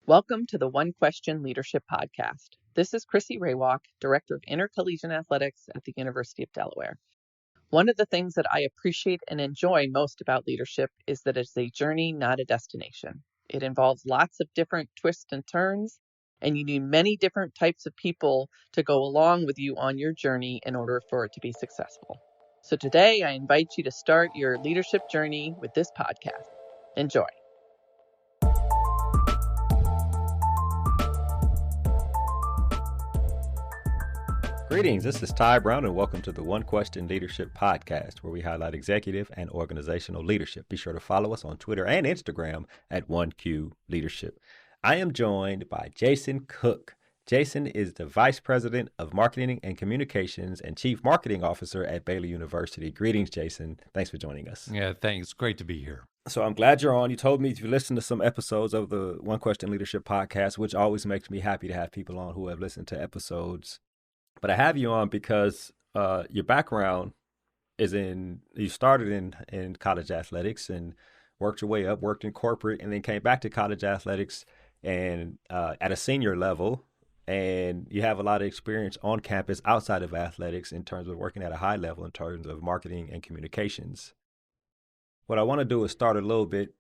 Welcome to the One Question Leadership Podcast. This is Chrissy Raywalk, Director of Intercollegiate Athletics at the University of Delaware. One of the things that I appreciate and enjoy most about leadership is that it's a journey, not a destination. It involves lots of different twists and turns, and you need many different types of people to go along with you on your journey in order for it to be successful. So today, I invite you to start your leadership journey with this podcast. Enjoy. Greetings, this is Ty Brown, and welcome to the One Question Leadership Podcast, where we highlight executive and organizational leadership. Be sure to follow us on Twitter and Instagram at 1Q Leadership. I am joined by Jason Cook. Jason is the Vice President of Marketing and Communications and Chief Marketing Officer at Baylor University. Greetings, Jason. Thanks for joining us. Yeah, thanks. Great to be here. So I'm glad you're on. You told me you listened to some episodes of the One Question Leadership Podcast, which always makes me happy to have people on who have listened to episodes. But I have you on because your background is you started in college athletics and worked your way up, worked in corporate, and then came back to college athletics and at a senior level. And you have a lot of experience on campus outside of athletics in terms of working at a high level in terms of marketing and communications. What I want to do is start a little bit,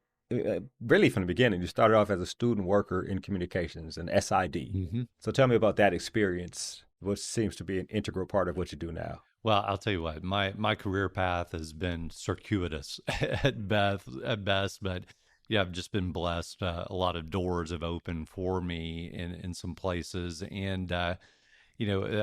really from the beginning. You started off as a student worker in communications, an SID. Mm-hmm. So tell me about that experience, which seems to be an integral part of what you do now. Well, I'll tell you what, my career path has been circuitous at best, but yeah, I've just been blessed. A lot of doors have opened for me in some places, and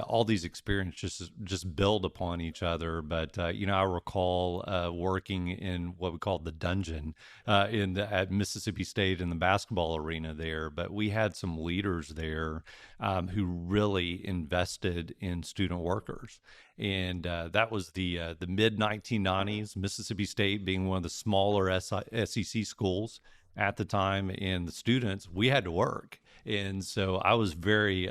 all these experiences just build upon each other. But I recall working in what we call the dungeon at Mississippi State in the basketball arena there. But we had some leaders there who really invested in student workers, and that was the mid 1990s. Mississippi State being one of the smaller SEC schools at the time, and the students, we had to work. And so I was very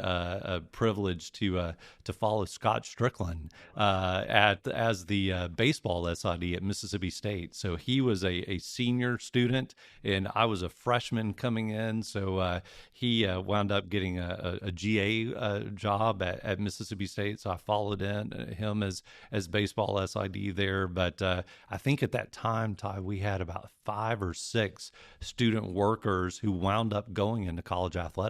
privileged to follow Scott Strickland as the baseball SID at Mississippi State. So he was a senior student, and I was a freshman coming in. So he wound up getting a GA job at Mississippi State. So I followed him as baseball SID there. But I think at that time, Ty, we had about 5 or 6 student workers who wound up going into college athletics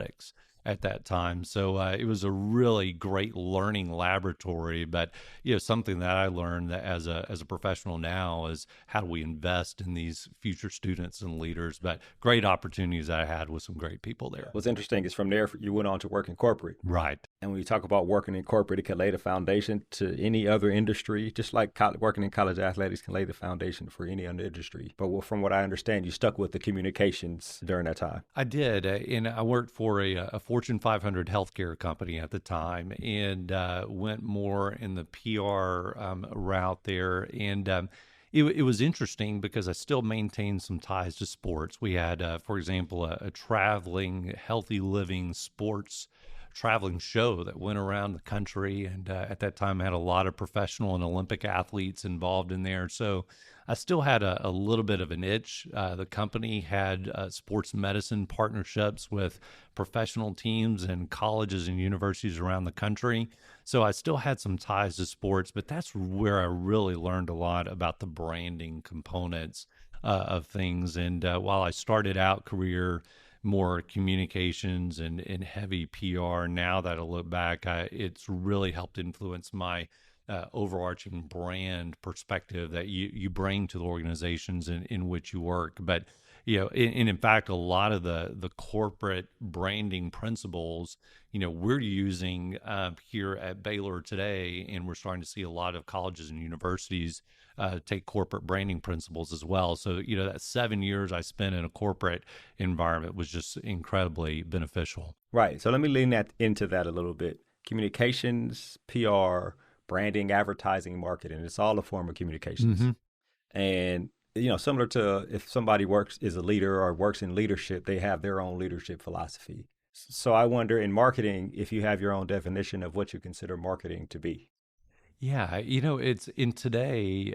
at that time. So it was a really great learning laboratory. But something that I learned that as a professional now is how do we invest in these future students and leaders. But great opportunities that I had with some great people there. What's interesting is from there you went on to work in corporate, right? And when you talk about working in corporate, it can lay the foundation to any other industry, just like working in college athletics can lay the foundation for any other industry. But from what I understand, you stuck with the communications during that time. I did, and I worked for a Fortune 500 healthcare company at the time, and went more in the PR route there. And it was interesting because I still maintained some ties to sports. We had, for example, a traveling, healthy living sports traveling show that went around the country. And at that time, I had a lot of professional and Olympic athletes involved in there. So I still had a little bit of an itch. The company had sports medicine partnerships with professional teams and colleges and universities around the country. So I still had some ties to sports, but that's where I really learned a lot about the branding components of things. And while I started out career more communications and heavy PR, now that I look back, it's really helped influence my overarching brand perspective that you bring to the organizations in which you work. But in fact, a lot of the corporate branding principles, we're using here at Baylor today, and we're starting to see a lot of colleges and universities take corporate branding principles as well. So, that 7 years I spent in a corporate environment was just incredibly beneficial. Right. So let me lean into that a little bit. Communications, PR, branding, advertising, marketing, it's all a form of communications. Mm-hmm. And, similar to if somebody is a leader or works in leadership, they have their own leadership philosophy. So I wonder in marketing, if you have your own definition of what you consider marketing to be. Yeah, it's in today.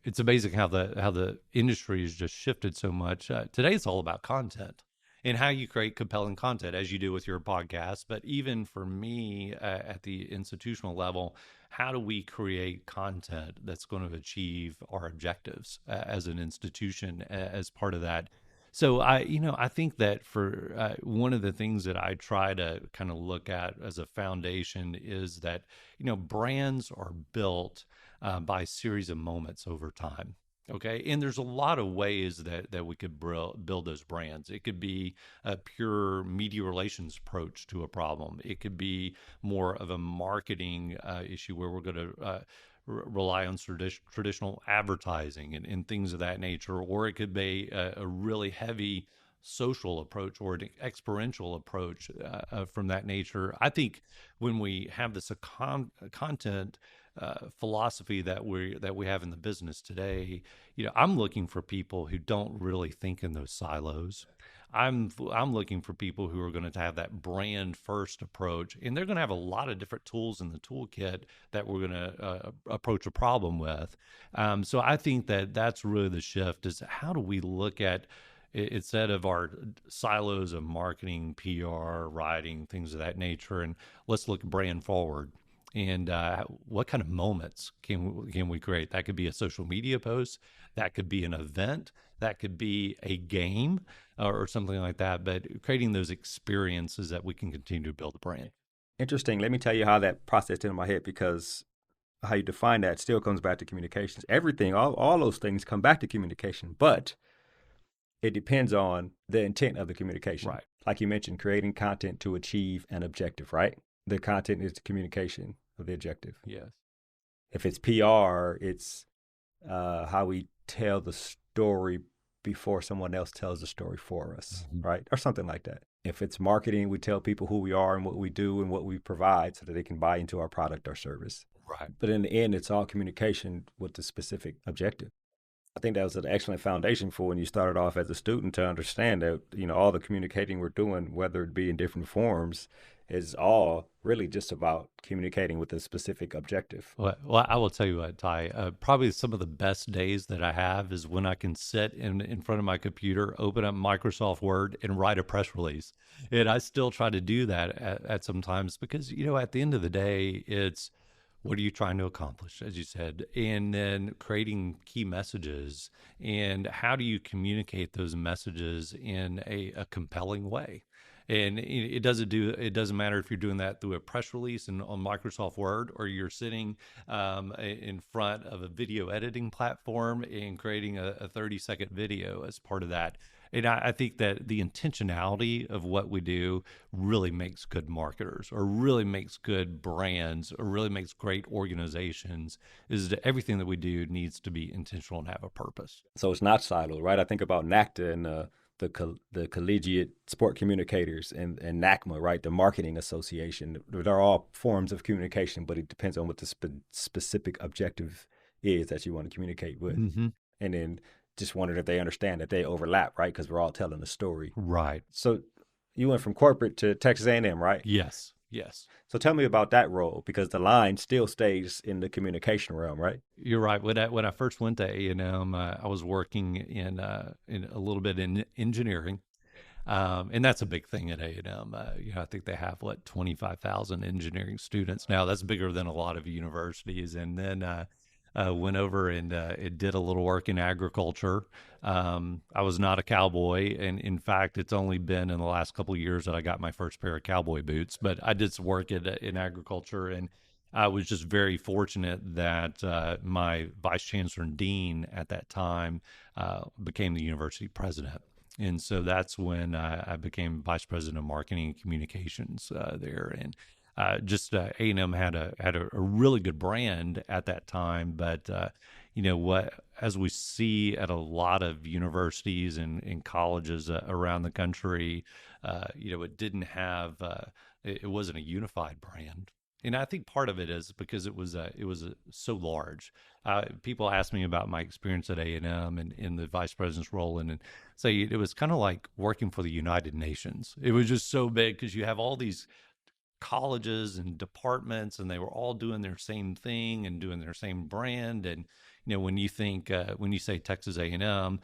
It's amazing how the industry has just shifted so much. Today, it's all about content. and how you create compelling content as you do with your podcast. But even for me at the institutional level, how do we create content that's going to achieve our objectives as an institution as part of that? So I think that for one of the things that I try to kind of look at as a foundation is that, brands are built by a series of moments over time. Okay. And there's a lot of ways that we could build those brands. It could be a pure media relations approach to a problem. It could be more of a marketing issue where we're going to rely on traditional advertising and things of that nature, or it could be a really heavy social approach or an experiential approach from that nature. I think when we have this content philosophy that we have in the business today, I'm looking for people who don't really think in those silos. I'm looking for people who are going to have that brand first approach, and they're going to have a lot of different tools in the toolkit that we're going to approach a problem with. So I think that that's really the shift: is how do we look at instead of our silos of marketing, PR, writing, things of that nature, and let's look brand forward. And what kind of moments can we create? That could be a social media post, that could be an event, that could be a game, or something like that. But creating those experiences that we can continue to build a brand. Interesting. Let me tell you how that processed in my head, because how you define that still comes back to communications. Everything, all those things come back to communication, but it depends on the intent of the communication. Right. Like you mentioned, creating content to achieve an objective, right? The content is the communication of the objective. Yes. If it's PR, it's how we tell the story before someone else tells the story for us, right? Or something like that. If it's marketing, we tell people who we are and what we do and what we provide so that they can buy into our product or service. Right. But in the end, it's all communication with the specific objective. I think that was an excellent foundation for when you started off as a student to understand that, all the communicating we're doing, whether it be in different forms, is all really just about communicating with a specific objective. Well, I will tell you what, Ty, probably some of the best days that I have is when I can sit in front of my computer, open up Microsoft Word, and write a press release. And I still try to do that at some times because, at the end of the day, it's what are you trying to accomplish, as you said, and then creating key messages, and how do you communicate those messages in a compelling way? And it doesn't matter if you're doing that through a press release and on Microsoft Word, or you're sitting in front of a video editing platform and creating a 30-second video as part of that. And I think that the intentionality of what we do really makes good marketers, or really makes good brands, or really makes great organizations, is that everything that we do needs to be intentional and have a purpose. So it's not siloed, right? I think about NACTA and the collegiate sport communicators and NACMA, right? The marketing association. They're all forms of communication, but it depends on what the specific objective is that you want to communicate with. Mm-hmm. And then just wondered if they understand that they overlap, right? Because we're all telling a story. Right. So you went from corporate to Texas A&M, right? Yes. So tell me about that role, because the line still stays in the communication realm, right? You're right. When I first went to A&M, I was working in a little bit in engineering, and that's a big thing at A&M. I think they have 25,000 engineering students now. That's bigger than a lot of universities. And then went over and did a little work in agriculture. I was not a cowboy, and in fact, it's only been in the last couple of years that I got my first pair of cowboy boots. But I did some work in agriculture, and I was just very fortunate that my vice chancellor and dean at that time became the university president. And so that's when I became vice president of marketing and communications there. And A&M had a really good brand at that time, but as we see at a lot of universities and colleges around the country, it didn't have it wasn't a unified brand. And I think part of it is because it was so large. People ask me about my experience at A&M and in the vice president's role, and say it was kind of like working for the United Nations. It was just so big because you have all these colleges and departments, and they were all doing their same thing and doing their same brand. And when you think when you say Texas A&M,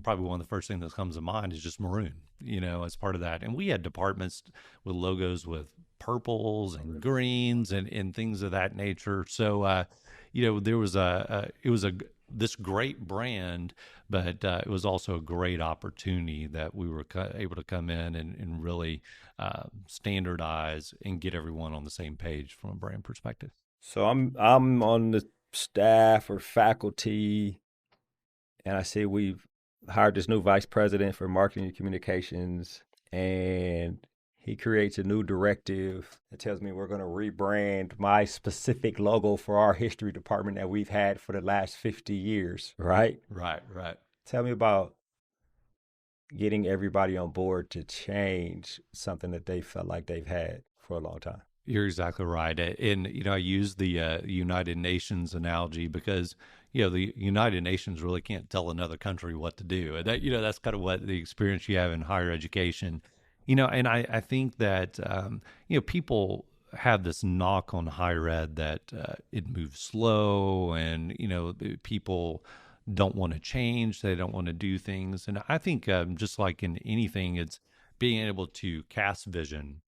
probably one of the first things that comes to mind is just maroon. as part of that. And we had departments with logos with purples and greens and things of that nature. So, there was it was this great brand, but it was also a great opportunity that we were able to come in and really standardize and get everyone on the same page from a brand perspective. So I'm on the staff or faculty, and I see we've hired this new vice president for marketing and communications, and he creates a new directive that tells me we're going to rebrand my specific logo for our history department that we've had for the last 50 years, right? Right, right. Tell me about getting everybody on board to change something that they felt like they've had for a long time. You're exactly right. And, I use the United Nations analogy because, the United Nations really can't tell another country what to do. And that's kind of what the experience you have in higher education. And I think that, people have this knock on higher ed that it moves slow and, people don't want to change. They don't want to do things. And I think just like in anything, it's being able to cast vision,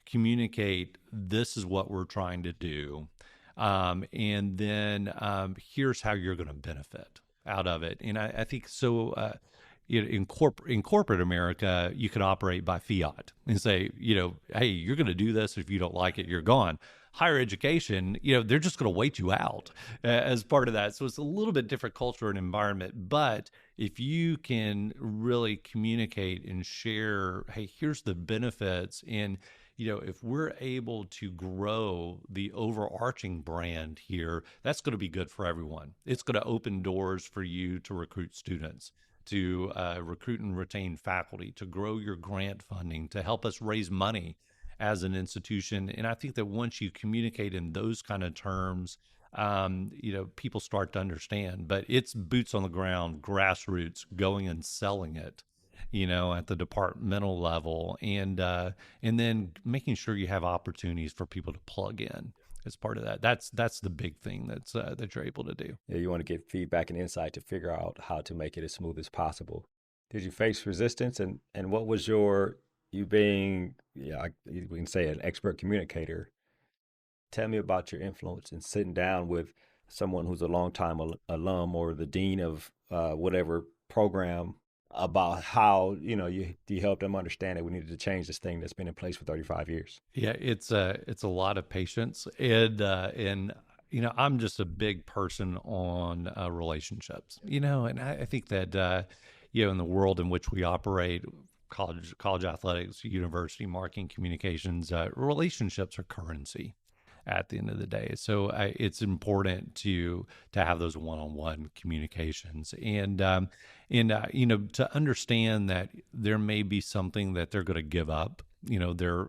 communicate this is what we're trying to do, and then here's how you're going to benefit out of it. And I think so. In corporate America, you can operate by fiat and say, hey, you're going to do this. If you don't like it, you're gone. Higher education, they're just going to wait you out as part of that. So it's a little bit different culture and environment. But if you can really communicate and share, hey, here's the benefits, and if we're able to grow the overarching brand here, that's going to be good for everyone. It's going to open doors for you to recruit students, to recruit and retain faculty, to grow your grant funding, to help us raise money as an institution. And I think that once you communicate in those kind of terms, people start to understand. But it's boots on the ground, grassroots, going and selling it, at the departmental level, and then making sure you have opportunities for people to plug in as part of that. That's the big thing that you're able to do. Yeah, you want to get feedback and insight to figure out how to make it as smooth as possible. Did you face resistance, and what was you being, we can say an expert communicator? Tell me about your influence in sitting down with someone who's a longtime alum or the dean of whatever program about how you helped them understand that we needed to change this thing that's been in place for 35 years. Yeah, it's a lot of patience, and I'm just a big person on relationships, and I think that in the world in which we operate, college athletics, university marketing, communications, relationships are currency at the end of the day. So it's important to have those one-on-one communications, and to understand that there may be something that they're going to give up. Their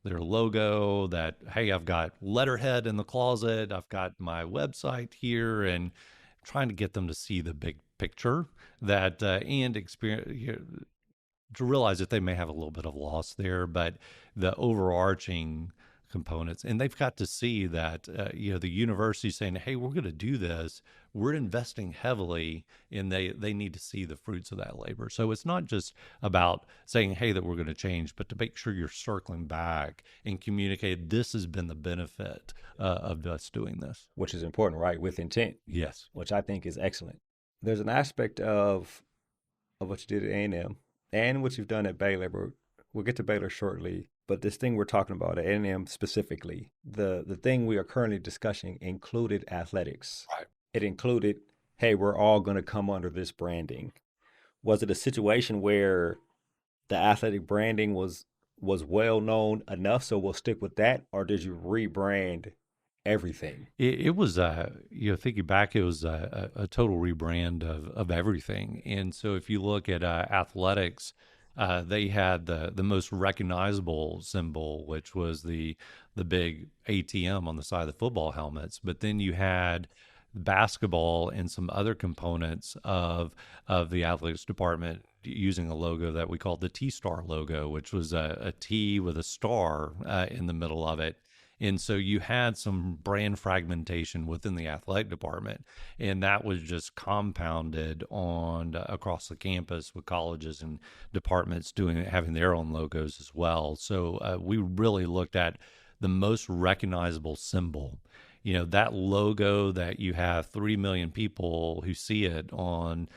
logo. That, hey, I've got letterhead in the closet. I've got my website here, and trying to get them to see the big picture that and experience. To realize that they may have a little bit of loss there, but the overarching components, and they've got to see that the university saying, hey, we're going to do this, we're investing heavily, and they need to see the fruits of that labor. So it's not just about saying, hey, that we're going to change, but to make sure you're circling back and communicate this has been the benefit of us doing this, which is important, right? With intent. Yes. Which I think is excellent. There's an aspect of what you did at A&M and what you've done at Baylor, but we'll get to Baylor shortly. But this thing we're talking about at A&M specifically, the thing we are currently discussing included athletics. Right. It included, hey, we're all going to come under this branding. Was it a situation where the athletic branding was well known enough, so we'll stick with that, or did you rebrand everything? It was, thinking back, it was a total rebrand of everything. And so if you look at athletics, they had the most recognizable symbol, which was the big ATM on the side of the football helmets. But then you had basketball and some other components of the athletics department using a logo that we called the T-Star logo, which was a T with a star in the middle of it. And so you had some brand fragmentation within the athletic department, and that was just compounded on across the campus with colleges and departments having their own logos as well. So we really looked at the most recognizable symbol. That logo that you have 3 million people who see it on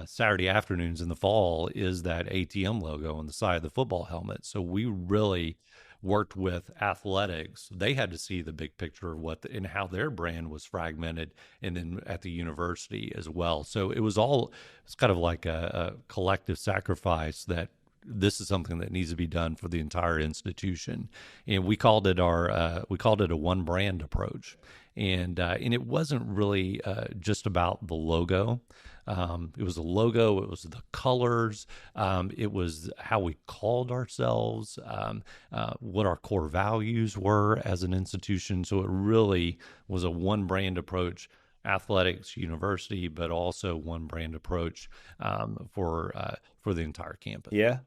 Saturday afternoons in the fall is that ATM logo on the side of the football helmet. So we really worked with athletics. They had to see the big picture of and how their brand was fragmented, and then at the university as well. So it's kind of like a collective sacrifice that this is something that needs to be done for the entire institution. And we called it a one brand approach. And it wasn't really just about the logo. It was the logo, it was the colors, it was how we called ourselves, what our core values were as an institution. So it really was a one brand approach, athletics, university, but also one brand approach for the entire campus. Yeah.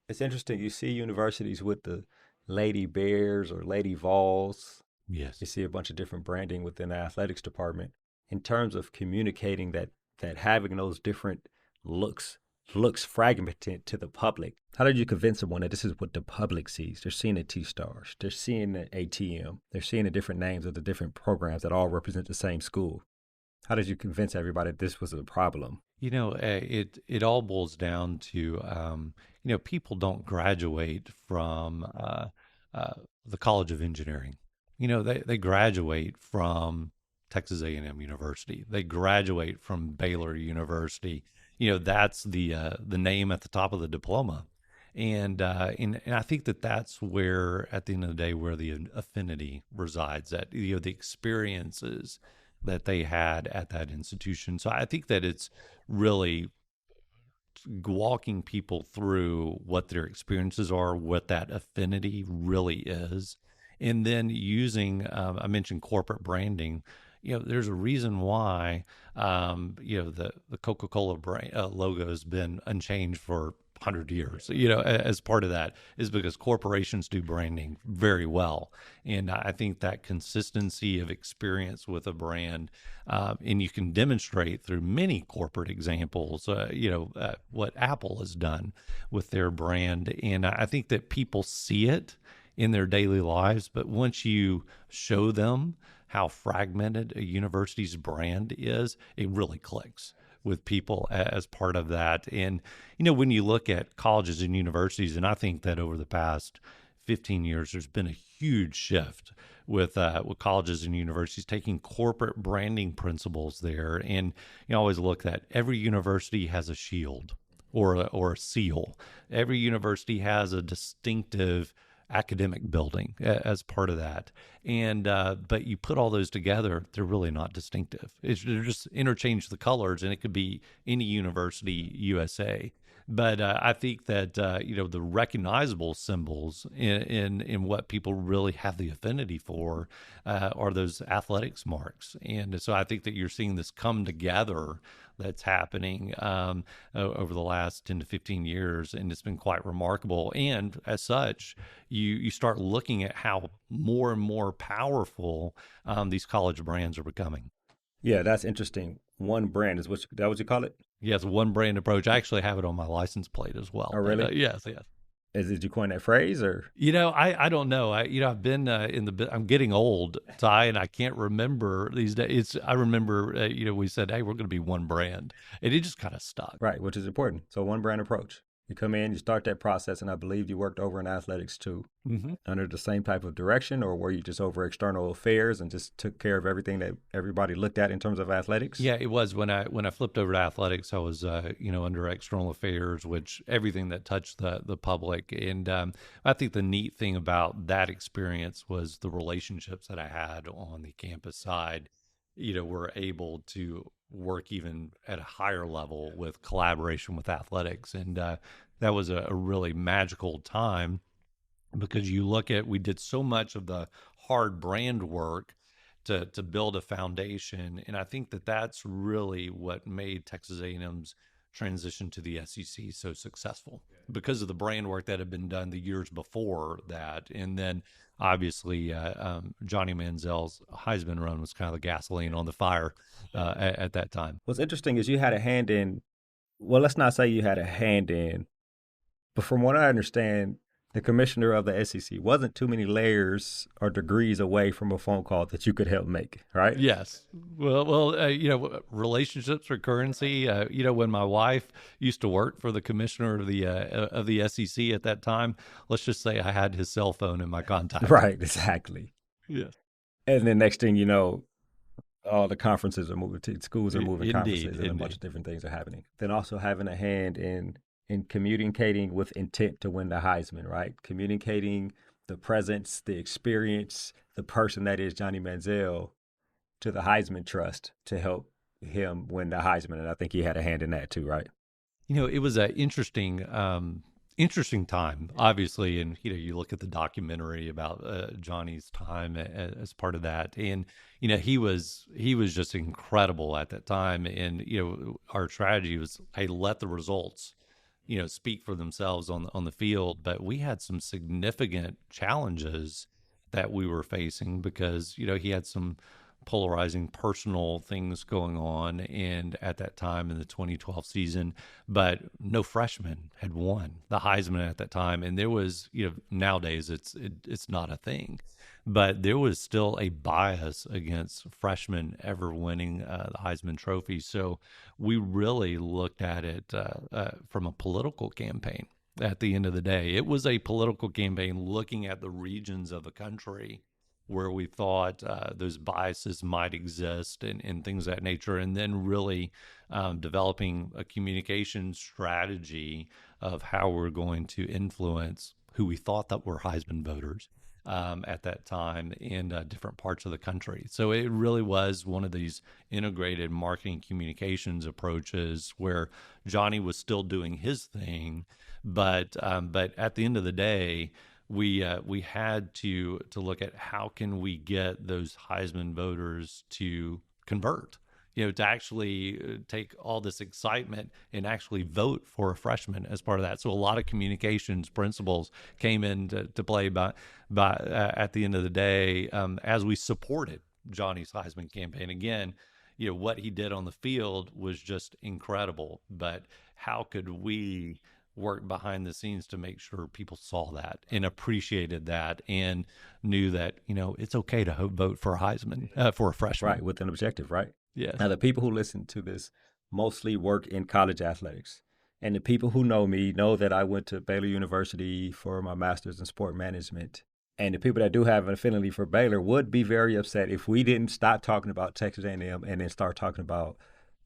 It's interesting. You see universities with the Lady Bears or Lady Vols. Yes. You see a bunch of different branding within the athletics department in terms of communicating that having those different looks fragmented to the public. How did you convince someone that this is what the public sees? They're seeing the T-Stars. They're seeing the ATM. They're seeing the different names of the different programs that all represent the same school. How did you convince everybody that this was a problem? It all boils down to people don't graduate from the College of Engineering. They graduate from Texas A&M University. They graduate from Baylor University. That's the name at the top of the diploma. And I think that's where, at the end of the day, where the affinity resides, at the experiences that they had at that institution. So I think that it's really walking people through what their experiences are, what that affinity really is, and then using, I mentioned corporate branding. There's a reason why, the Coca-Cola brand, logo has been unchanged for 100 years. As part of that is because corporations do branding very well. And I think that consistency of experience with a brand, and you can demonstrate through many corporate examples, what Apple has done with their brand. And I think that people see it in their daily lives, but once you show them how fragmented a university's brand is, it really clicks with people as part of that. And, when you look at colleges and universities, and I think that over the past 15 years, there's been a huge shift with colleges and universities taking corporate branding principles there. And you always look at every university has a shield or a seal. Every university has a distinctive academic building as part of that. And but you put all those together, they're really not distinctive. They're just interchange the colors, and it could be any university USA. But I think that the recognizable symbols in what people really have the affinity for are those athletics marks. And so I think that you're seeing this come together that's happening over the last 10 to 15 years, and it's been quite remarkable. And as such, you start looking at how more and more powerful these college brands are becoming. Yeah, that's interesting. One brand is what you call it? Yes, one brand approach. I actually have it on my license plate as well. Oh, really? Yes. Did you coin that phrase, or? I don't know. I've been I'm getting old, Tai, and I can't remember these days. I remember, we said, hey, we're going to be one brand, and it just kind of stuck. Right, which is important. So one brand approach. You come in, you start that process, and I believe you worked over in athletics too, under the same type of direction, or were you just over external affairs and just took care of everything that everybody looked at in terms of athletics? Yeah, it was when I flipped over to athletics. I was under external affairs, which everything that touched the public. And I think the neat thing about that experience was the relationships that I had on the campus side. Were able to work even at a higher level with collaboration with athletics. And that was a really magical time, because we did so much of the hard brand work to build a foundation. And I think that that's really what made Texas A&M's transition to the SEC so successful because of the brand work that had been done the years before that. And then obviously Johnny Manziel's Heisman run was kind of the gasoline on the fire at that time. What's interesting is you had a hand in, well, let's not say you had a hand in, but from what I understand, the commissioner of the SEC wasn't too many layers or degrees away from a phone call that you could help make, right? Yes. Well, relationships are currency. When my wife used to work for the commissioner of the SEC at that time, let's just say I had his cell phone in my contact. Right, exactly. Yes. And then next thing you know, all the conferences are moving to schools are moving conferences, and a bunch of different things are happening. Then also having a hand in communicating with intent to win the Heisman, right? Communicating the presence, the experience, the person that is Johnny Manziel to the Heisman Trust to help him win the Heisman. And I think he had a hand in that too, right? It was an interesting time, obviously. And, you look at the documentary about Johnny's time as part of that. And, he was just incredible at that time. And, our strategy was, hey, let the results speak for themselves on the field. But we had some significant challenges that we were facing because, he had some polarizing personal things going on and at that time in the 2012 season, but no freshman had won the Heisman at that time. And there was, nowadays it's not a thing, but there was still a bias against freshmen ever winning the Heisman Trophy. So we really looked at it from a political campaign. At the end of the day, it was a political campaign looking at the regions of the country where we thought those biases might exist and things of that nature, and then really developing a communication strategy of how we're going to influence who we thought that were Heisman voters at that time in different parts of the country. So it really was one of these integrated marketing communications approaches where Johnny was still doing his thing, but at the end of the day, we had to look at how can we get those Heisman voters to convert, to actually take all this excitement and actually vote for a freshman as part of that. So a lot of communications principles came into play by at the end of the day as we supported Johnny's Heisman campaign. Again, what he did on the field was just incredible, but how could we work behind the scenes to make sure people saw that and appreciated that and knew that, it's okay to vote for a Heisman, for a freshman. Right, with an objective, right? Yeah. Now, the people who listen to this mostly work in college athletics. And the people who know me know that I went to Baylor University for my master's in sport management. And the people that do have an affinity for Baylor would be very upset if we didn't stop talking about Texas A&M and then start talking about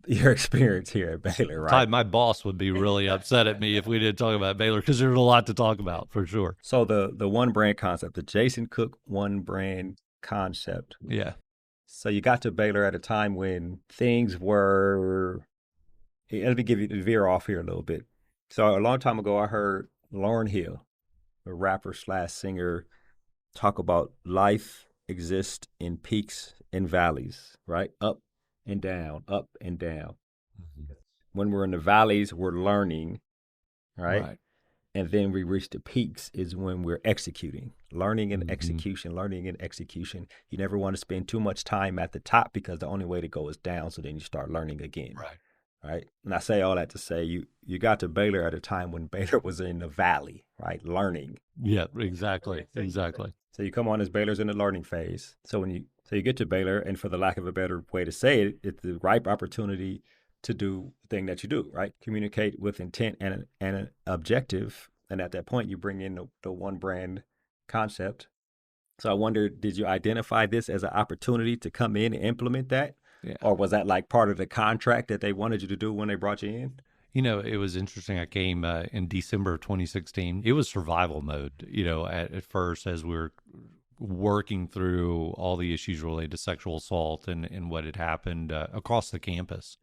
your experience here at Baylor, right? Todd, my boss would be really upset at me if we didn't talk about Baylor because there's a lot to talk about for sure. So the one brand concept, the Jason Cook one brand concept. Yeah. So you got to Baylor at a time when things were, let me give you the veer off here a little bit. So a long time ago, I heard Lauryn Hill, a rapper / singer, talk about life exists in peaks and valleys, right? Up and down, up and down. Mm-hmm. When we're in the valleys, we're learning, right? And then we reach the peaks is when we're executing, learning and execution, learning and execution. You never want to spend too much time at the top because the only way to go is down. So then you start learning again. Right. And I say all that to say you got to Baylor at a time when Baylor was in the valley, right? Learning. Yeah, exactly. So you come on as Baylor's in the learning phase. So you get to Baylor, and for the lack of a better way to say it, it's the ripe opportunity to do the thing that you do, right? Communicate with intent and an objective. And at that point, you bring in the one brand concept. So I wonder, did you identify this as an opportunity to come in and implement that? Yeah. Or was that like part of the contract that they wanted you to do when they brought you in? It was interesting. I came in December of 2016. It was survival mode, at first as we were working through all the issues related to sexual assault and what had happened across the campus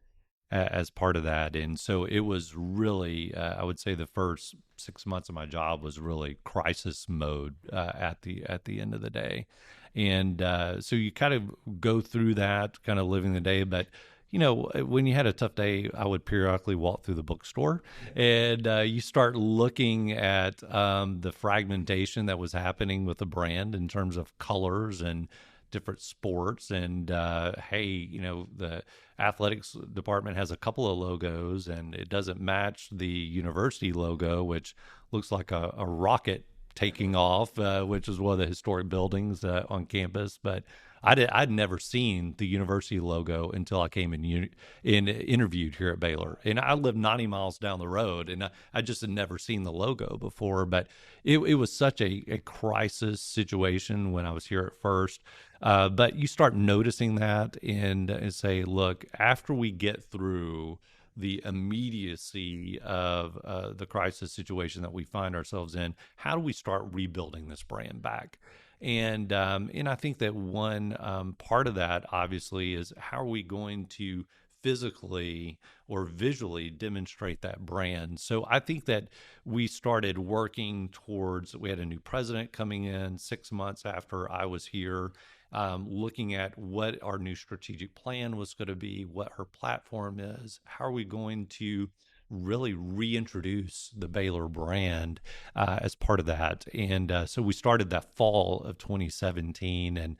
as part of that. And so it was really, I would say the first 6 months of my job was really crisis mode at the end of the day. And so you kind of go through that, kind of living the day, but when you had a tough day, I would periodically walk through the bookstore, and you start looking at the fragmentation that was happening with the brand in terms of colors and different sports. And hey, the athletics department has a couple of logos, and it doesn't match the university logo, which looks like a rocket taking off, which is one of the historic buildings on campus. But I'd never seen the university logo until I came in interviewed here at Baylor, and I lived 90 miles down the road, and I just had never seen the logo before. But it was such a crisis situation when I was here at first. But you start noticing that and say, look, after we get through the immediacy of the crisis situation that we find ourselves in, how do we start rebuilding this brand back? And I think that one part of that, obviously, is how are we going to physically or visually demonstrate that brand? So I think that we started working towards, we had a new president coming in 6 months after I was here, looking at what our new strategic plan was going to be, what her platform is, how are we going to really reintroduce the Baylor brand as part of that. And so we started that fall of 2017. And,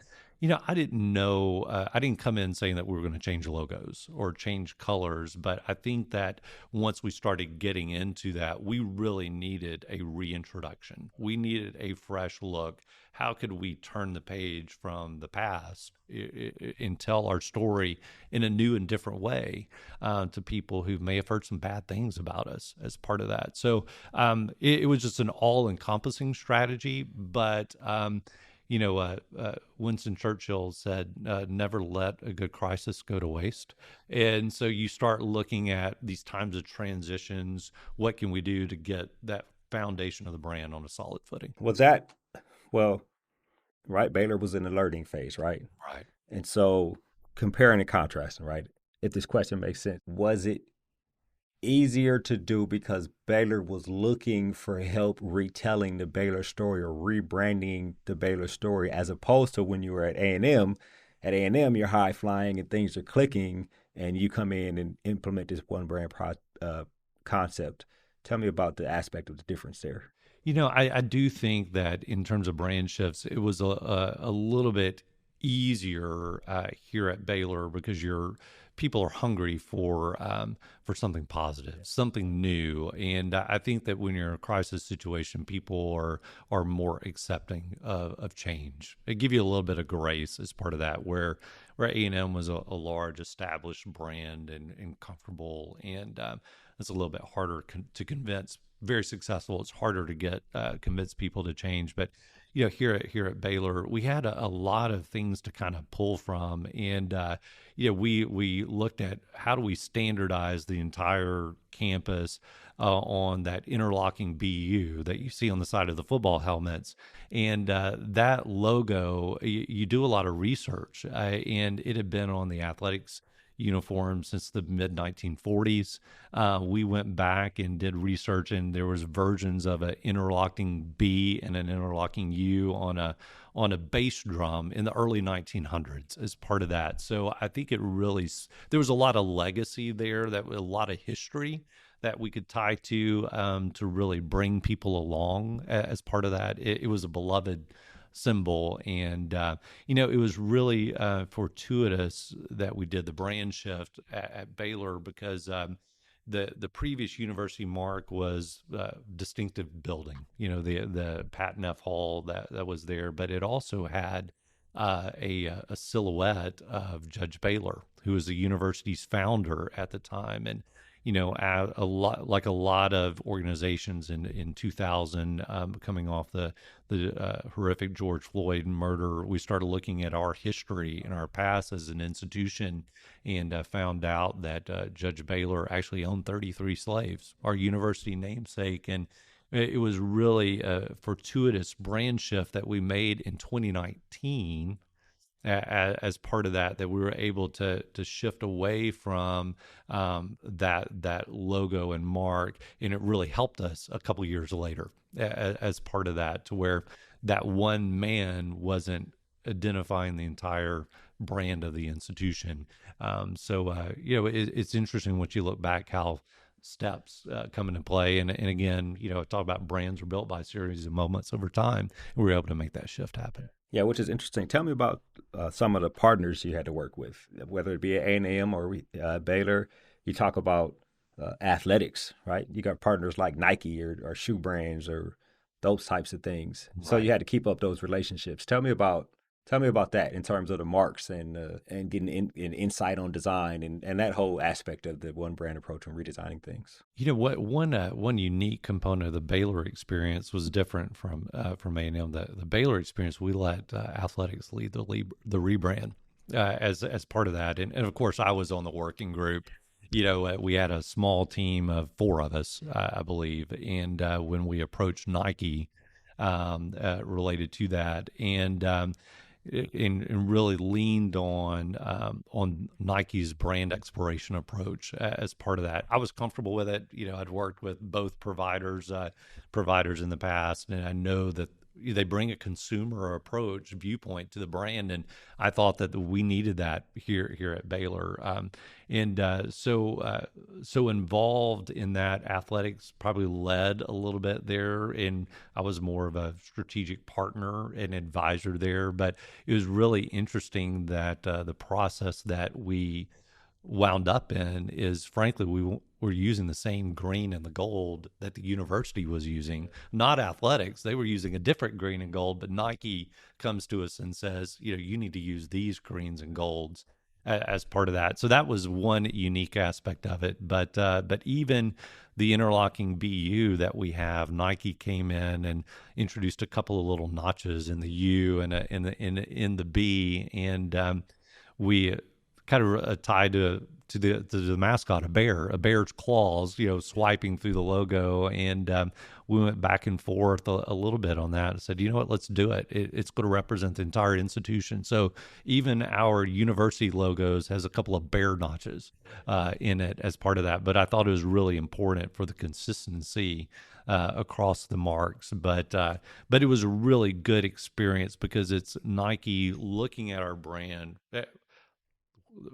I didn't know, I didn't come in saying that we were going to change logos or change colors. But I think that once we started getting into that, we really needed a reintroduction. We needed a fresh look. How could we turn the page from the past and tell our story in a new and different way to people who may have heard some bad things about us as part of that? So it was just an all-encompassing strategy. But Winston Churchill said, never let a good crisis go to waste. And so you start looking at these times of transitions. What can we do to get that foundation of the brand on a solid footing? Right, Baylor was in the learning phase, right? Right. And so comparing and contrasting, right? If this question makes sense, was it easier to do because Baylor was looking for help retelling the Baylor story or rebranding the Baylor story, as opposed to when you were at A&M? At A&M, you're high flying and things are clicking, and you come in and implement this one brand concept. Tell me about the aspect of the difference there. I do think that in terms of brand shifts, it was a little bit easier here at Baylor because people are hungry for something positive, something new. And I think that when you're in a crisis situation, people are more accepting of change. They give you a little bit of grace as part of that, where A&M was a large established brand and comfortable, and it's a little bit harder to convince. Very successful. It's harder to get convince people to change. But here at Baylor, we had a lot of things to kind of pull from, and we looked at how do we standardize the entire campus on that interlocking BU that you see on the side of the football helmets, and that logo. You do a lot of research, and it had been on the athletics uniform since the mid 1940s. We went back and did research, and there was versions of an interlocking B and an interlocking U on a bass drum in the early 1900s as part of that. So I think there was a lot of legacy there, a lot of history that we could tie to really bring people along as part of that. It was a beloved symbol, and it was really fortuitous that we did the brand shift at Baylor, because the previous university mark was distinctive building, the Patton F. Hall that was there, but it also had a silhouette of Judge Baylor, who was the university's founder at the time. And a lot of organizations in 2000, coming off the horrific George Floyd murder, we started looking at our history and our past as an institution, and found out that Judge Baylor actually owned 33 slaves, our university namesake. And it was really a fortuitous brand shift that we made in 2019 as part of that we were able to shift away from that logo and mark, and it really helped us a couple years later as part of that, to where that one man wasn't identifying the entire brand of the institution. It's interesting once you look back how steps come into play. And again, talk about brands are built by a series of moments over time. And we were able to make that shift happen. Yeah, which is interesting. Tell me about some of the partners you had to work with, whether it be at A&M or Baylor. You talk about athletics, right? You got partners like Nike or shoe brands or those types of things. Right. So you had to keep up those relationships. Tell me about that in terms of the marks and getting insight on design and that whole aspect of the one brand approach and redesigning things. What one unique component of the Baylor experience was different from A&M. The Baylor experience, we let athletics lead the rebrand as part of that, and of course I was on the working group. We had a small team of 4 of us, I believe, and when we approached Nike related to that, and really leaned on Nike's brand exploration approach as part of that. I was comfortable with it. I'd worked with both providers in the past, and I know that they bring a consumer approach viewpoint to the brand, and I thought that we needed that here at Baylor. So involved in that, athletics probably led a little bit there, and I was more of a strategic partner and advisor there. But it was really interesting that the process that we wound up in is, frankly, we were using the same green and the gold that the university was using, not athletics. They were using a different green and gold, but Nike comes to us and says, you need to use these greens and golds as part of that. So that was one unique aspect of it. But even the interlocking BU that we have, Nike came in and introduced a couple of little notches in the U and in the B, and we kind of tied to the mascot, a bear's claws, swiping through the logo. And we went back and forth a little bit on that. I said, you know what, let's do it. It's going to represent the entire institution. So even our university logos has a couple of bear notches in it as part of that. But I thought it was really important for the consistency across the marks. But it was a really good experience because it's Nike looking at our brand.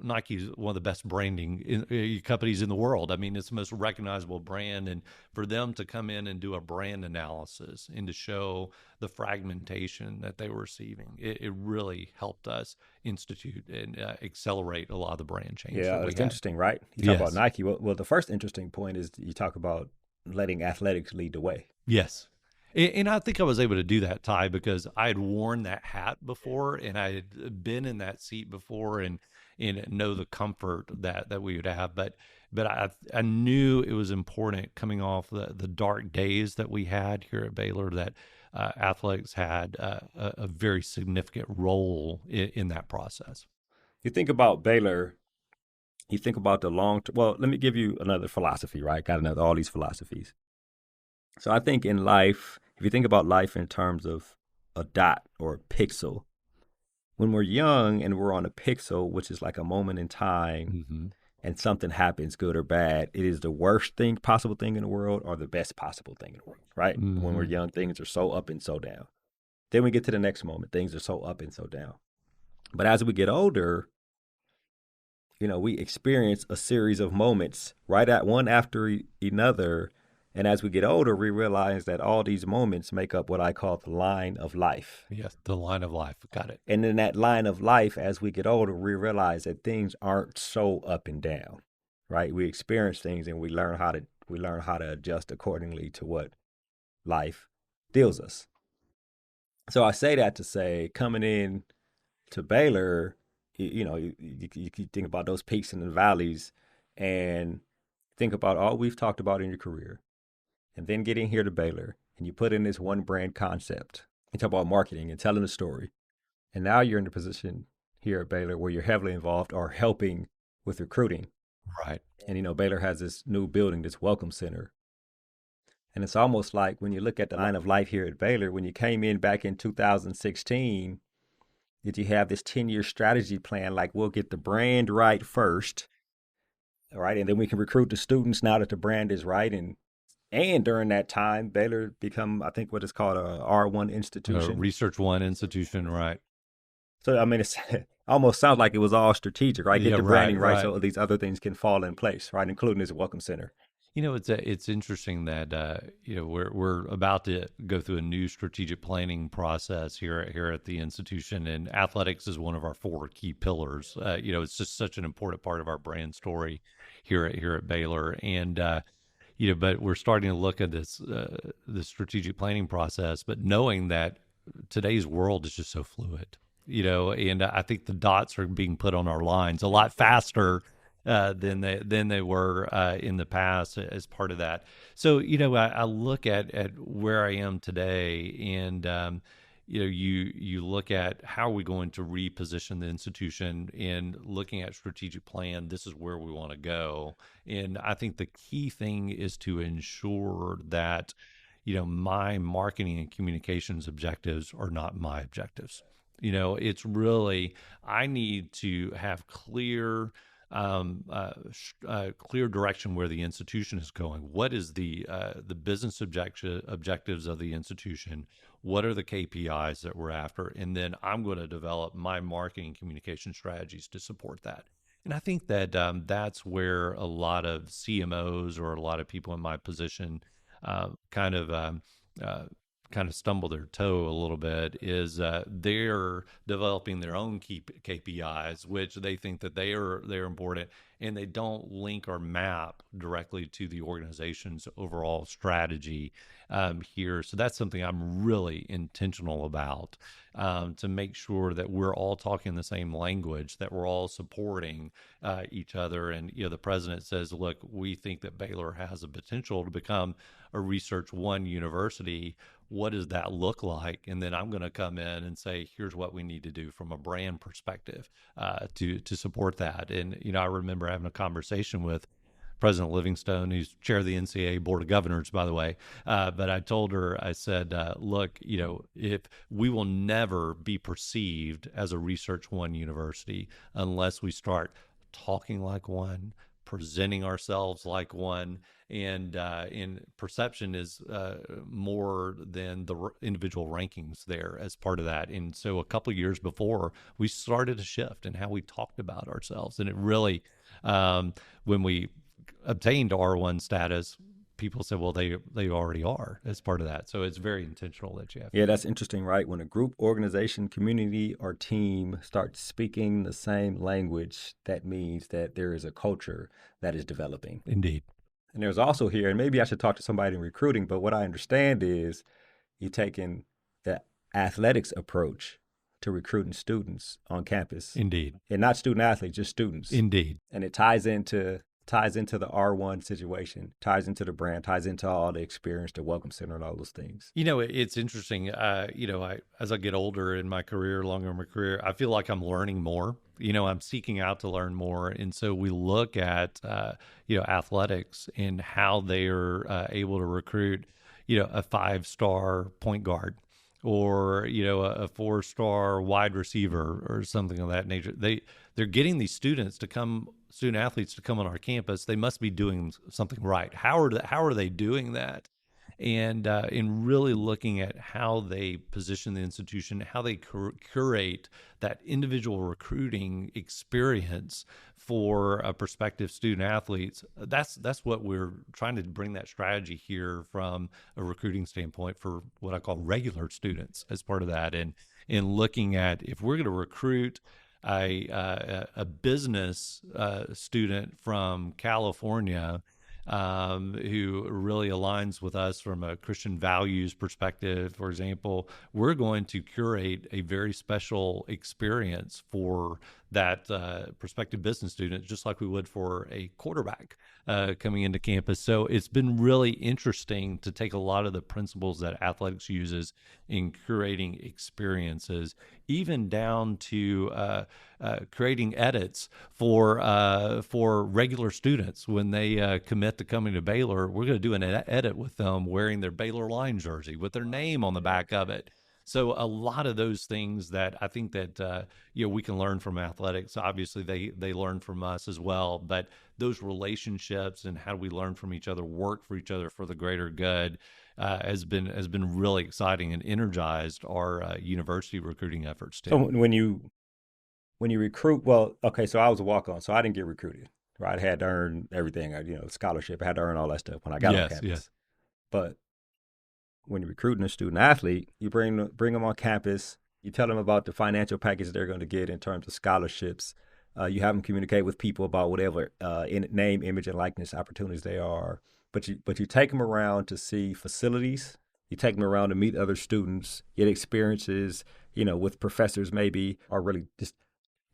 Nike's one of the best branding companies in the world. I mean, it's the most recognizable brand. And for them to come in and do a brand analysis and to show the fragmentation that they were receiving, it really helped us institute and accelerate a lot of the brand change. Yeah, it's interesting, right? You talk about Nike. Well, the first interesting point is you talk about letting athletics lead the way. Yes. And I think I was able to do that, Tai, because I had worn that hat before and I had been in that seat before and know the comfort that we would have. But I knew it was important coming off the dark days that we had here at Baylor that athletics had a very significant role in that process. You think about Baylor, you think about the long term. Well, let me give you another philosophy, right? Got all these philosophies. So I think in life, if you think about life in terms of a dot or a pixel, when we're young and we're on a pixel, which is like a moment in time, and something happens, good or bad, it is the worst possible thing in the world or the best possible thing in the world, right? When we're young, things are so up and so down. Then we get to the next moment, things are so up and so down. But as we get older, we experience a series of moments right at one after another. And as we get older, we realize that all these moments make up what I call the line of life. Yes, the line of life. Got it. And in that line of life, as we get older, we realize that things aren't so up and down, right? We experience things and we learn how to adjust accordingly to what life deals us. So I say that to say, coming in to Baylor, you think about those peaks and the valleys and think about all we've talked about in your career. And then getting here to Baylor, and you put in this one brand concept. You talk about marketing and telling a story. And now you're in a position here at Baylor where you're heavily involved or helping with recruiting. Right. And, Baylor has this new building, this welcome center. And it's almost like when you look at the line of life here at Baylor, when you came in back in 2016, did you have this 10-year strategy plan, like we'll get the brand right first, all right? And then we can recruit the students now that the brand is right. And during that time, Baylor become, I think, what is called a R1 institution. Research 1 institution, right. So, I mean, almost sounds like it was all strategic, right? Get Yeah, the right, branding right right. so these other things can fall in place, right? Including this welcome center. It's interesting that we're about to go through a new strategic planning process here at the institution, and athletics is one of our four key pillars. It's just such an important part of our brand story here at Baylor, and but we're starting to look at this strategic planning process, but knowing that today's world is just so fluid, and I think the dots are being put on our lines a lot faster than they were in the past as part of that. So I look at where I am today, and you look at how are we going to reposition the institution and looking at strategic plan. This is where we want to go, and I think the key thing is to ensure that my marketing and communications objectives are not my objectives. It's really, I need to have clear direction where the institution is going. What is the business objectives of the institution? What are the KPIs that we're after? And then I'm going to develop my marketing communication strategies to support that. And I think that that's where a lot of CMOs or a lot of people in my position uh, kind of um, uh, kind of stumble their toe a little bit is they're developing their own KPIs, which they think that they're important, and they don't link or map directly to the organization's overall strategy here. So that's something I'm really intentional about, to make sure that we're all talking the same language, that we're all supporting each other. And the president says, "Look, we think that Baylor has a potential to become a Research One university. What does that look like?" And then I'm going to come in and say, here's what we need to do from a brand perspective to support that. And I remember having a conversation with President Livingstone, who's chair of the NCAA Board of Governors, by the way. But I told her, I said, look, if we will never be perceived as a Research One university unless we start talking like one, presenting ourselves like one, and in perception is more than the individual rankings there as part of that. And so a couple of years before, we started a shift in how we talked about ourselves, and it really, when we obtained R1 status, people said, well, they already are as part of that. So it's very intentional that you have. Yeah, that's interesting, right? When a group, organization, community, or team starts speaking the same language, that means that there is a culture that is developing. Indeed. And there's also here, and maybe I should talk to somebody in recruiting, but what I understand is you're taking the athletics approach to recruiting students on campus. Indeed. And not student athletes, just students. Indeed. And it ties into the R1 situation, ties into the brand, ties into all the experience, the welcome center, and all those things. It's interesting. As I get older in my career, longer in my career, I feel like I'm learning more. I'm seeking out to learn more. And so we look at, athletics and how they are able to recruit, a 5-star point guard, or a 4-star wide receiver or something of that nature. They're getting these student athletes to come on our campus. They must be doing something right. How are they doing that? And in really looking at how they position the institution, how they curate that individual recruiting experience for prospective student athletes. That's what we're trying to bring, that strategy here from a recruiting standpoint for what I call regular students as part of that. And in looking at, if we're going to recruit a business student from California, who really aligns with us from a Christian values perspective, for example, we're going to curate a very special experience for that prospective business student, just like we would for a quarterback coming into campus. So it's been really interesting to take a lot of the principles that athletics uses in curating experiences, even down to creating edits for regular students when they commit to coming to Baylor. We're going to do an edit with them wearing their Baylor line jersey with their name on the back of it. So a lot of those things that I think that we can learn from athletics. Obviously, they learn from us as well. But those relationships and how we learn from each other, work for each other for the greater good, has been really exciting and energized our university recruiting efforts too. So when you when you recruit, well, okay, so I was a walk-on, so I didn't get recruited, right? I had to earn everything, scholarship. I had to earn all that stuff when I got on Yes, yes. campus. But when you're recruiting a student athlete, you bring them on campus. You tell them about the financial package they're going to get in terms of scholarships. You have them communicate with people about whatever name, image, and likeness opportunities they are. But you take them around to see facilities. You take them around to meet other students, get experiences, with professors maybe, or really just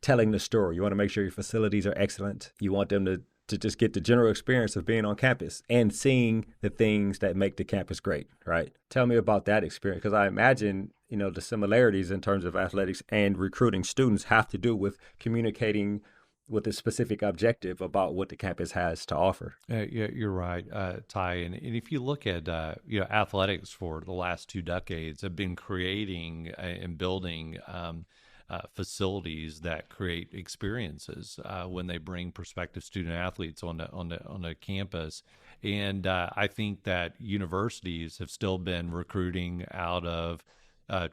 telling the story. You want to make sure your facilities are excellent. You want them to just get the general experience of being on campus and seeing the things that make the campus great, right? Tell me about that experience, because I imagine, the similarities in terms of athletics and recruiting students have to do with communicating with a specific objective about what the campus has to offer. Yeah, you're right, Ty. And if you look at athletics for the last 2 decades, have been creating and building facilities that create experiences when they bring prospective student athletes on the campus. And I think that universities have still been recruiting out of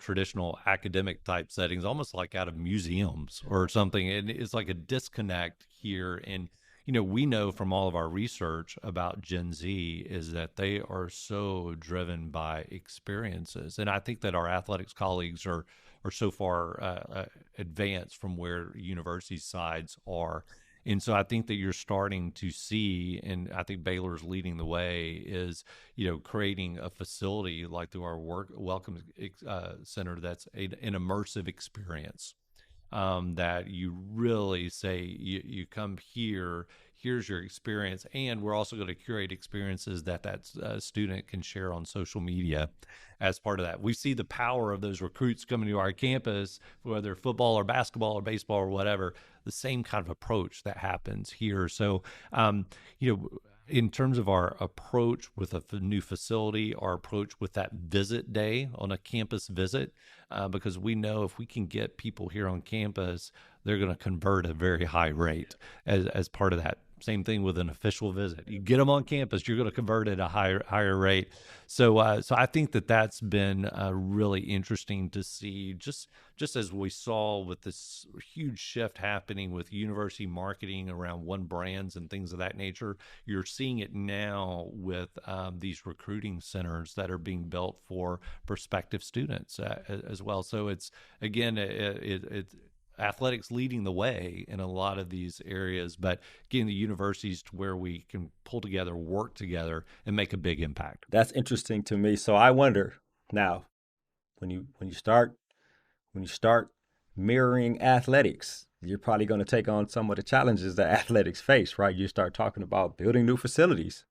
traditional academic type settings, almost like out of museums or something. And it's like a disconnect here. And we know from all of our research about Gen Z is that they are so driven by experiences. And I think that our athletics colleagues are so far advanced from where university sides are. And so I think that you're starting to see, and I think Baylor's leading the way, is creating a facility like through our Welcome Center that's an immersive experience. That you really say you come here, here's your experience, and we're also going to curate experiences that student can share on social media as part of that. We see the power of those recruits coming to our campus, whether football or basketball or baseball or whatever, the same kind of approach that happens here. So, in terms of our approach with a new facility, our approach with that visit day on a campus visit, because we know if we can get people here on campus, they're going to convert at a very high rate as part of that. Same thing with an official visit. You get them on campus, you're going to convert at a higher rate. So I think that's been really interesting to see. Just as we saw with this huge shift happening with university marketing around one brands and things of that nature, you're seeing it now with these recruiting centers that are being built for prospective students as well. So it's again it's athletics leading the way in a lot of these areas, but getting the universities to where we can pull together, work together, and make a big impact. That's interesting to me. So I wonder now, when you start mirroring athletics, you're probably going to take on some of the challenges that athletics face, right? You start talking about building new facilities,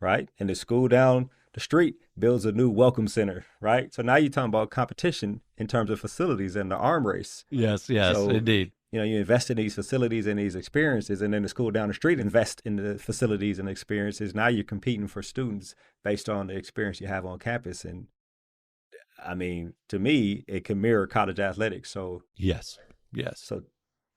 right? And the school down the street builds a new welcome center, right? So now you're talking about competition in terms of facilities and the arm race. Yes, so, indeed. You invest in these facilities and these experiences, and then the school down the street invest in the facilities and experiences. Now you're competing for students based on the experience you have on campus. And I mean, to me, it can mirror college athletics. So yes.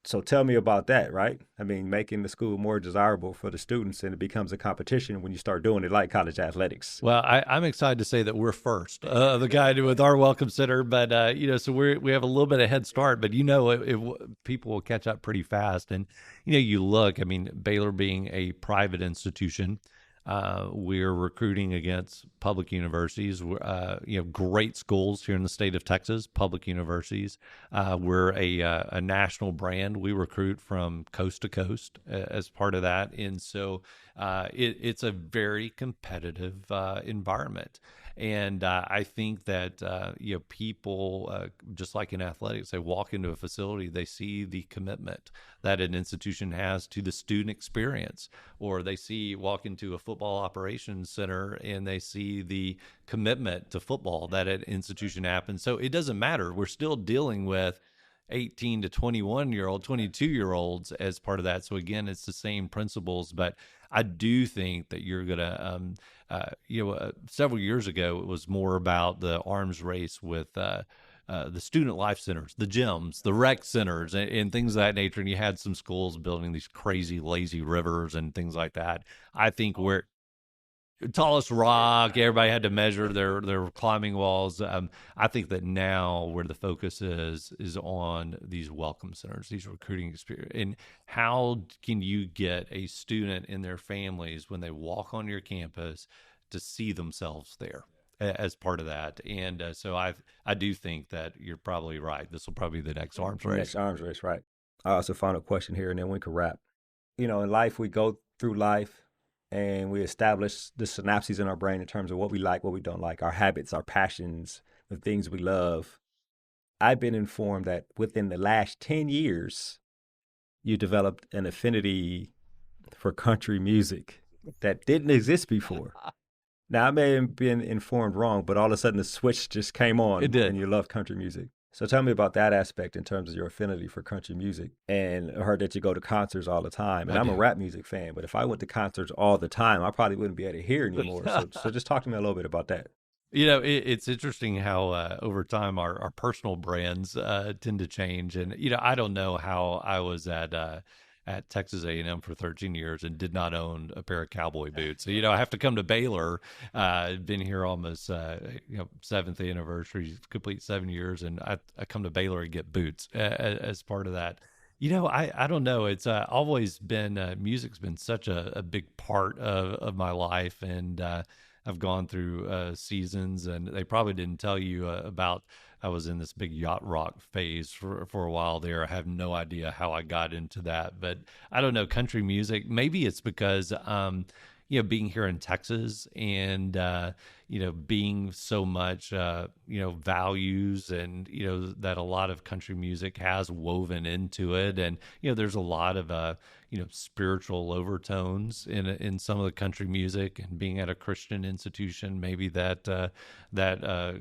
So tell me about that, right? I mean, making the school more desirable for the students, and it becomes a competition when you start doing it like college athletics. Well, I'm excited to say that we're first, the guy with our Welcome Center, but so we have a little bit of head start, but people will catch up pretty fast. And you look, I mean, Baylor being a private institution, we're recruiting against public universities. Great schools here in the state of Texas, public universities. We're a national brand. We recruit from coast to coast as part of that. And so it's a very competitive environment. And I think that people, just like in athletics, they walk into a facility, they see the commitment that an institution has to the student experience, or they walk into a football operations center and they see the commitment to football that an institution happens. So it doesn't matter. We're still dealing with 18 to 22-year-olds as part of that. So again, it's the same principles, but I do think that you're going to, several years ago, it was more about the arms race with the student life centers, the gyms, the rec centers, and things of that nature. And you had some schools building these crazy lazy rivers and things like that. I think tallest rock. Everybody had to measure their climbing walls. I think that now where the focus is on these welcome centers, these recruiting experience, and how can you get a student and their families when they walk on your campus to see themselves there as part of that. And so I do think that you're probably right. This will probably be the next arms race. Next arms race, right? So final question here, and then we can wrap. You know, in life, we go through life and we establish the synapses in our brain in terms of what we like, what we don't like, our habits, our passions, the things we love. I've been informed that within the last 10 years, you developed an affinity for country music that didn't exist before. Now, I may have been informed wrong, but all of a sudden the switch just came on. It did. And you love country music. So tell me about that aspect in terms of your affinity for country music. And I heard that you go to concerts all the time. And I'm a rap music fan, but if I went to concerts all the time, I probably wouldn't be able to hear anymore. So just talk to me a little bit about that. You know, it's interesting how over time our personal brands tend to change. And, you know, I don't know how I was at Texas A&M for 13 years and did not own a pair of cowboy boots. So, you know, I have to come to Baylor. Been here almost, seventh anniversary, complete 7 years. And I come to Baylor and get boots as part of that. You know, I don't know. It's always been, music's been such a big part of my life. And I've gone through seasons, and they probably didn't tell you about. I was in this big yacht rock phase for a while there. I have no idea how I got into that, but I don't know, country music. Maybe it's because, being here in Texas and, being so much, values and, that a lot of country music has woven into it. And, there's a lot of, spiritual overtones in some of the country music, and being at a Christian institution, maybe that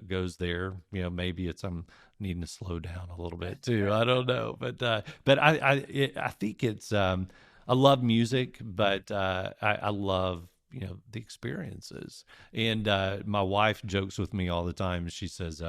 goes there. Maybe it's I'm needing to slow down a little bit too. I don't know, but I think it's I love music, but I love the experiences. And my wife jokes with me all the time. She says,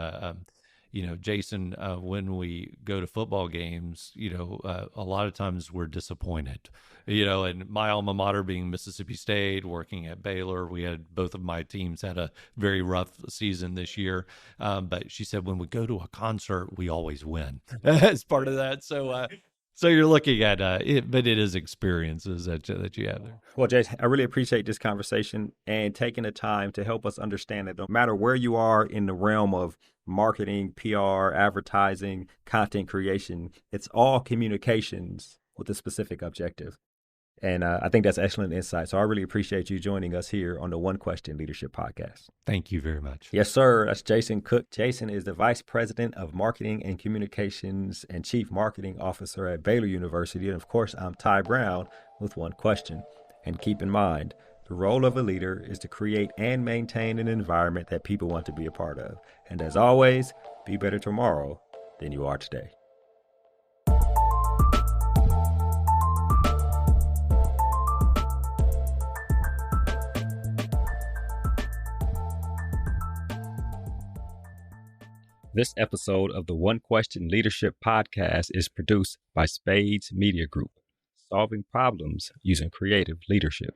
Jason, when we go to football games, a lot of times we're disappointed, and my alma mater being Mississippi State, working at Baylor, we had both of my teams had a very rough season this year. But she said, when we go to a concert, we always win as part of that. So you're looking at it, but it is experiences that you have there. Well, Jason, I really appreciate this conversation and taking the time to help us understand that no matter where you are in the realm of marketing, PR, advertising, content creation, it's all communications with a specific objective. And I think that's excellent insight. So I really appreciate you joining us here on the One Question Leadership Podcast. Thank you very much. Yes, sir. That's Jason Cook. Jason is the Vice President of Marketing and Communications and Chief Marketing Officer at Baylor University. And of course, I'm Ty Brown with One Question. And keep in mind, the role of a leader is to create and maintain an environment that people want to be a part of. And as always, be better tomorrow than you are today. This episode of the One Question Leadership Podcast is produced by Spades Media Group, solving problems using creative leadership.